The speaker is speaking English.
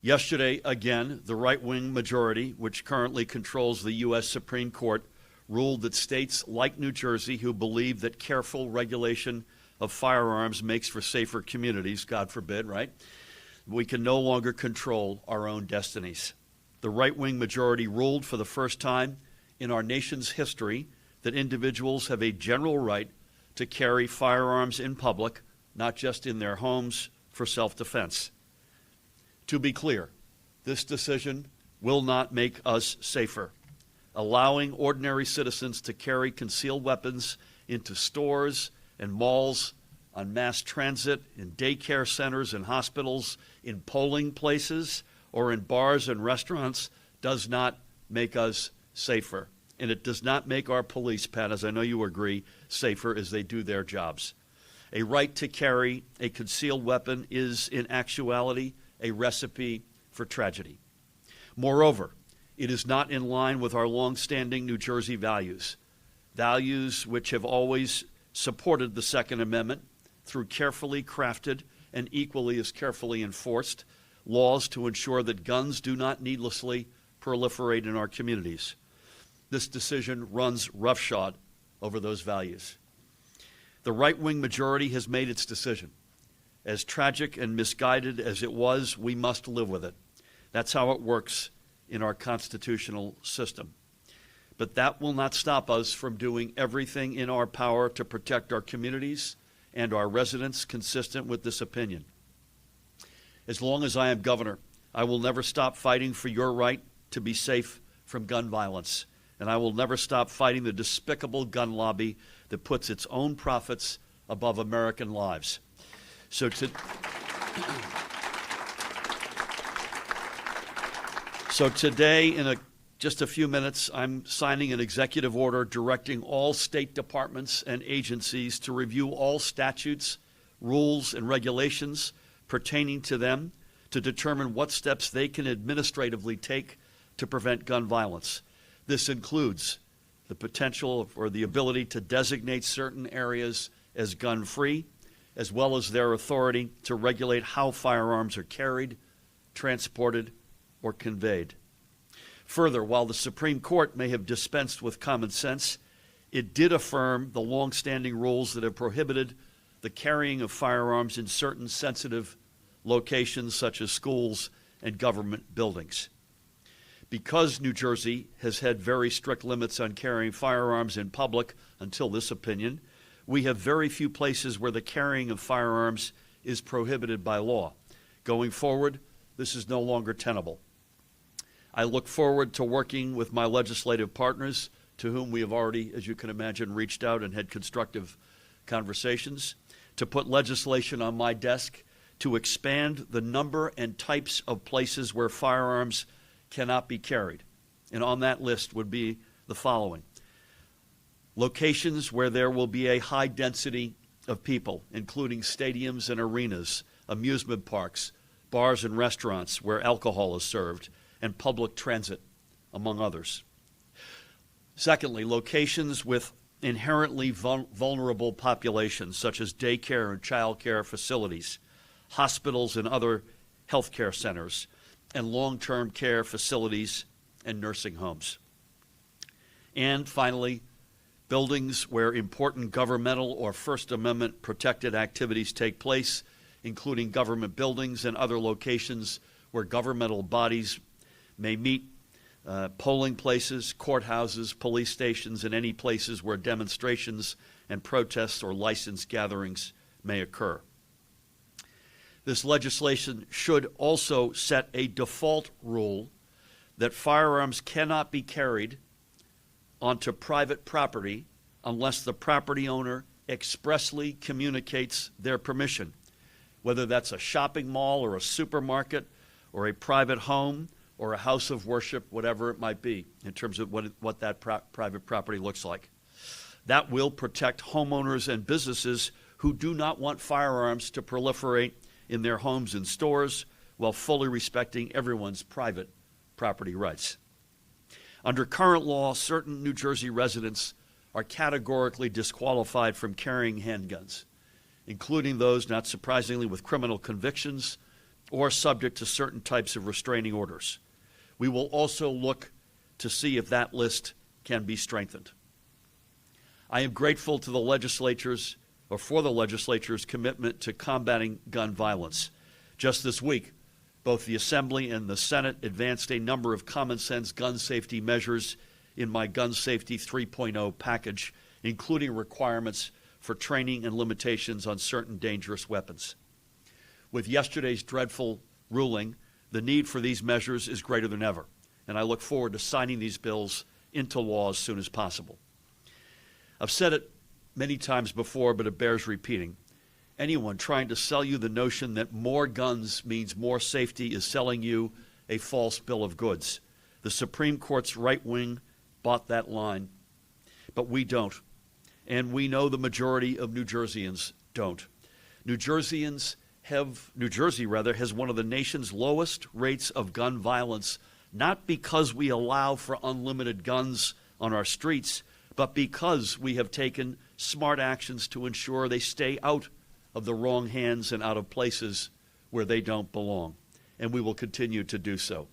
Yesterday, again, the right-wing majority, which currently controls the U.S. Supreme Court, ruled that states like New Jersey, who believe that careful regulation of firearms makes for safer communities, God forbid, right? We can no longer control our own destinies. The right-wing majority ruled for the first time in our nation's history that individuals have a general right to carry firearms in public, not just in their homes, for self-defense. To be clear, this decision will not make us safer. Allowing ordinary citizens to carry concealed weapons into stores and malls, on mass transit, in daycare centers and hospitals, in polling places, or in bars and restaurants does not make us safer. And it does not make our police, Pat, as I know you agree, safer as they do their jobs. A right to carry a concealed weapon is, in actuality, a recipe for tragedy. Moreover, it is not in line with our long-standing New Jersey values, values which have always supported the Second Amendment through carefully crafted and equally as carefully enforced laws to ensure that guns do not needlessly proliferate in our communities. This decision runs roughshod over those values. The right-wing majority has made its decision. As tragic and misguided as it was, we must live with it. That's how it works in our constitutional system. But that will not stop us from doing everything in our power to protect our communities and our residents consistent with this opinion. As long as I am governor, I will never stop fighting for your right to be safe from gun violence. And I will never stop fighting the despicable gun lobby that puts its own profits above American lives. So today, in just a few minutes, I'm signing an executive order directing all state departments and agencies to review all statutes, rules, and regulations pertaining to them to determine what steps they can administratively take to prevent gun violence. This includes the potential or the ability to designate certain areas as gun-free, as well as their authority to regulate how firearms are carried, transported, or conveyed. Further, while the Supreme Court may have dispensed with common sense, it did affirm the long-standing rules that have prohibited the carrying of firearms in certain sensitive locations such as schools and government buildings. Because New Jersey has had very strict limits on carrying firearms in public until this opinion, we have very few places where the carrying of firearms is prohibited by law. Going forward, this is no longer tenable. I look forward to working with my legislative partners, to whom we have already, as you can imagine, reached out and had constructive conversations, to put legislation on my desk to expand the number and types of places where firearms cannot be carried. And on that list would be the following: locations where there will be a high density of people, including stadiums and arenas, amusement parks, bars and restaurants where alcohol is served, and public transit, among others. Secondly, locations with inherently vulnerable populations, such as daycare and child care facilities, hospitals and other healthcare centers, and long-term care facilities and nursing homes. And finally, buildings where important governmental or First Amendment protected activities take place, including government buildings and other locations where governmental bodies may meet, polling places, courthouses, police stations, and any places where demonstrations and protests or licensed gatherings may occur. This legislation should also set a default rule that firearms cannot be carried onto private property unless the property owner expressly communicates their permission, whether that's a shopping mall or a supermarket or a private home or a house of worship, whatever it might be, in terms of what that private property looks like. That will protect homeowners and businesses who do not want firearms to proliferate in their homes and stores, while fully respecting everyone's private property rights. Under current law, certain New Jersey residents are categorically disqualified from carrying handguns, including those, not surprisingly, with criminal convictions, or subject to certain types of restraining orders. We will also look to see if that list can be strengthened. I am grateful to the legislature's commitment to combating gun violence. Just this week, both the Assembly and the Senate advanced a number of common-sense gun safety measures in my Gun Safety 3.0 package, including requirements for training and limitations on certain dangerous weapons. With yesterday's dreadful ruling, the need for these measures is greater than ever, and I look forward to signing these bills into law as soon as possible. I've said it many times before, but it bears repeating. Anyone trying to sell you the notion that more guns means more safety is selling you a false bill of goods. The Supreme Court's right wing bought that line, but we don't. And we know the majority of New Jerseyans don't. New Jersey has one of the nation's lowest rates of gun violence, not because we allow for unlimited guns on our streets, but because we have taken smart actions to ensure they stay out of the wrong hands and out of places where they don't belong. And we will continue to do so.